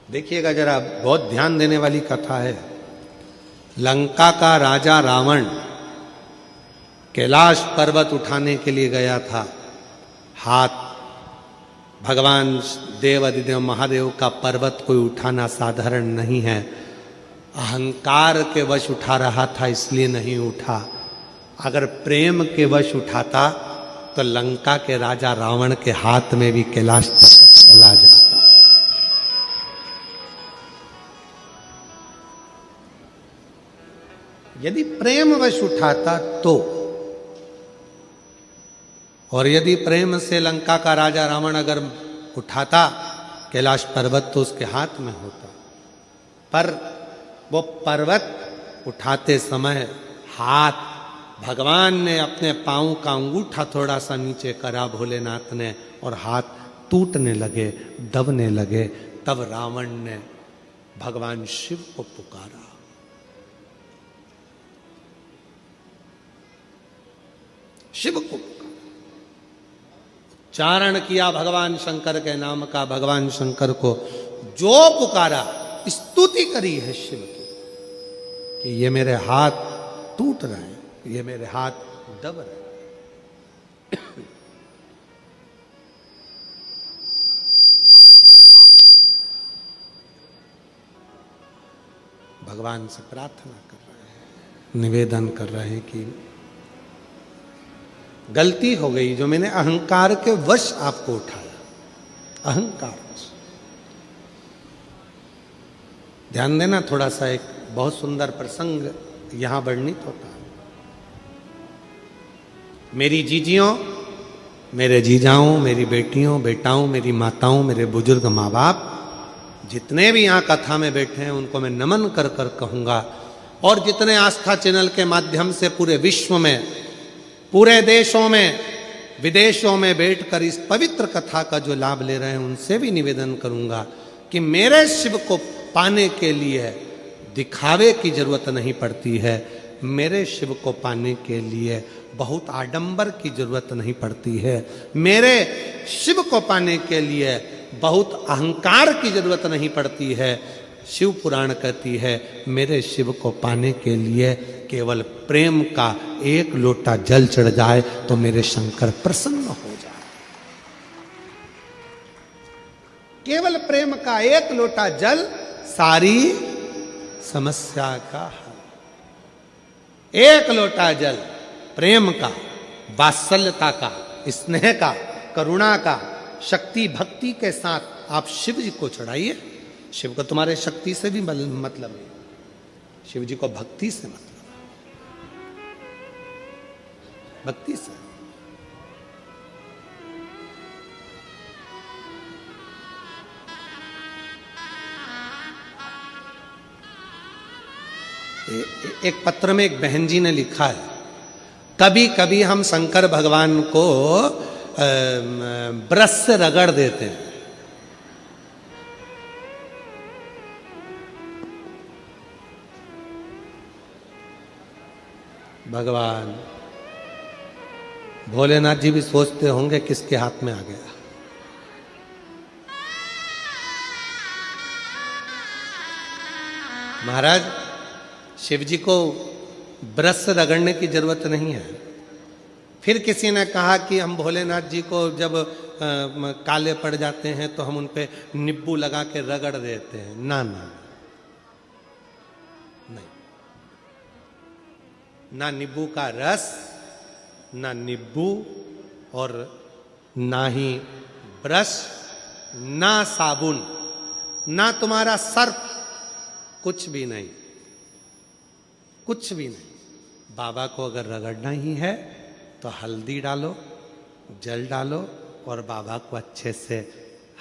देखिएगा जरा, बहुत ध्यान देने वाली कथा है। लंका का राजा रावण कैलाश पर्वत उठाने के लिए गया था। हाथ भगवान देव अधिदेव महादेव का पर्वत कोई उठाना साधारण नहीं है। अहंकार के वश उठा रहा था, इसलिए नहीं उठा। अगर प्रेम के वश उठाता तो लंका के राजा रावण के हाथ में भी कैलाश पर्वत चला जाता। यदि प्रेम वश उठाता तो, और यदि प्रेम से लंका का राजा रावण अगर उठाता कैलाश पर्वत तो उसके हाथ में होता। पर वो पर्वत उठाते समय हाथ भगवान ने अपने पांव का अंगूठा थोड़ा सा नीचे करा भोलेनाथ ने, और हाथ टूटने लगे, दबने लगे। तब रावण ने भगवान शिव को पुकारा। शिव को उच्चारण किया भगवान शंकर के नाम का। भगवान शंकर को जो पुकारा, स्तुति करी है शिव की कि ये मेरे हाथ टूट रहे हैं, ये मेरे हाथ दब रहे हैं। भगवान से प्रार्थना कर रहे हैं, निवेदन कर रहे हैं कि गलती हो गई जो मैंने अहंकार के वश आपको उठाया। अहंकार वश। ध्यान देना थोड़ा सा, एक बहुत सुंदर प्रसंग यहां वर्णित होता है। मेरी जीजियों, मेरे जीजाओं, मेरी बेटियों, बेटाओं, मेरी माताओं, मेरे बुजुर्ग माँ बाप, जितने भी यहां कथा में बैठे हैं उनको मैं नमन कर कर कहूंगा। और जितने आस्था चैनल के माध्यम से पूरे विश्व में, पूरे देशों में, विदेशों में बैठकर इस पवित्र कथा का जो लाभ ले रहे हैं उनसे भी निवेदन करूंगा कि मेरे शिव को पाने के लिए दिखावे की जरूरत नहीं पड़ती है। मेरे शिव को पाने के लिए बहुत आडंबर की जरूरत नहीं पड़ती है। मेरे शिव को पाने के लिए बहुत अहंकार की जरूरत नहीं पड़ती है। शिव पुराण कहती है मेरे शिव को पाने के लिए केवल प्रेम का एक लोटा जल चढ़ जाए तो मेरे शंकर प्रसन्न हो जाए। केवल प्रेम का एक लोटा जल सारी समस्या का हल। एक लोटा जल प्रेम का, वात्सल्यता का, स्नेह का, करुणा का, शक्ति भक्ति के साथ आप शिव जी को चढ़ाइए। शिव को तुम्हारे शक्ति से भी मतलब है, शिव जी को भक्ति से मतलब, भक्ति से। एक पत्र में एक बहन जी ने लिखा है, कभी कभी हम शंकर भगवान को ब्रश से रगड़ देते हैं। भगवान भोलेनाथ जी भी सोचते होंगे किसके हाथ में आ गया। महाराज, शिव जी को ब्रश से रगड़ने की जरूरत नहीं है। फिर किसी ने कहा कि हम भोलेनाथ जी को जब काले पड़ जाते हैं तो हम उन पे नींबू लगा के रगड़ देते हैं। ना ना, नहीं, ना नींबू का रस, ना नींबू, और ना ही ब्रश, ना साबुन, ना तुम्हारा सर्फ, कुछ भी नहीं, कुछ भी नहीं। बाबा को अगर रगड़ना ही है तो हल्दी डालो, जल डालो, और बाबा को अच्छे से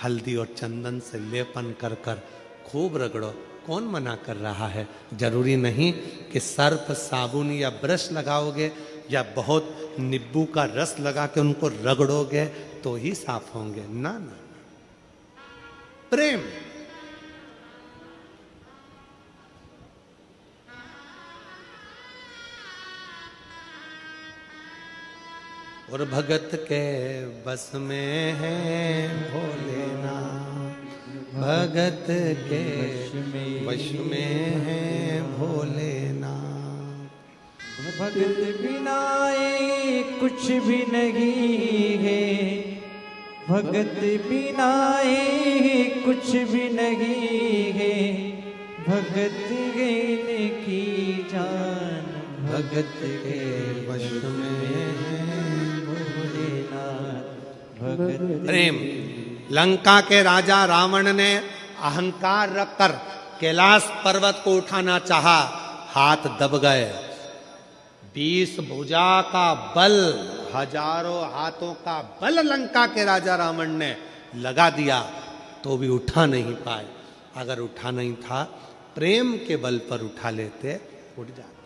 हल्दी और चंदन से लेपन कर कर खूब रगड़ो। कौन मना कर रहा है? जरूरी नहीं कि सर्फ, साबुन या ब्रश लगाओगे या बहुत नींबू का रस लगा के उनको रगड़ोगे तो ही साफ होंगे। ना ना, प्रेम। और भगत के बस में है भोलेनाथ, भगत के वश में है भोलेनाथ। भगत बिना ये कुछ भी नहीं है, भगत बिना ये कुछ भी नहीं है, भगत गेन की जान भगत के वश में है भोलेनाथ। भगत प्रेम। लंका के राजा रावण ने अहंकार रखकर कैलाश पर्वत को उठाना चाहा, हाथ दब गए। 20 भुजा का बल, हजारों हाथों का बल लंका के राजा रावण ने लगा दिया, तो भी उठा नहीं पाए। अगर उठा नहीं था, प्रेम के बल पर उठा लेते, उठ जाते।